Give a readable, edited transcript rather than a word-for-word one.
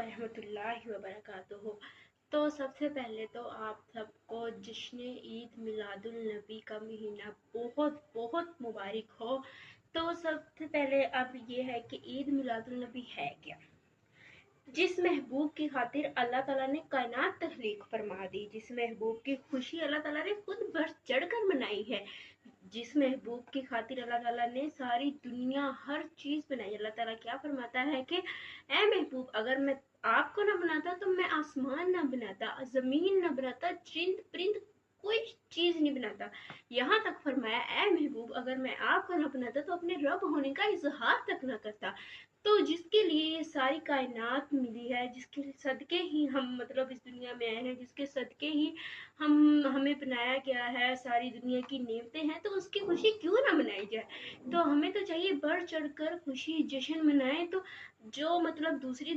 वरहमतुल्लाहि वबरकातुहू। तो सबसे पहले तो आप सबको जश्न ईद मिलादुल नबी का महीना बहुत बहुत मुबारक हो। तो सबसे पहले अब ये है कि ईद मिलादुल नबी है क्या। जिस महबूब की खातिर अल्लाह ताला ने कायनात तख्लीक फरमा दी, जिस महबूब की खुशी अल्लाह ताला ने खुद बढ़ चढ़ कर मनाई है, जिस महबूब की खातिर अल्लाह ताला ने सारी दुनिया हर चीज बनाई। अल्लाह ताला क्या फरमाता है कि ए महबूब, अगर मैं आपको ना बनाता तो मैं आसमान ना बनाता, जमीन ना बनाता, चिंद परिंद कोई चीज नहीं बनाता। यहाँ तक फरमाया ए महबूब, अगर मैं आपको ना बनाता तो अपने रब होने का इजहार तक ना करता। तो जिसके लिए ये सारी कायनात मिली है, जिसके सदके ही हम मतलब इस दुनिया में आए हैं, जिसके सदके ही हमें बनाया गया है, सारी दुनिया की नेमतें हैं, तो उसकी खुशी क्यों ना मनाई जाए। तो हमें तो चाहिए बढ़ चढ़कर खुशी जश्न मनाएं। तो जो मतलब दूसरी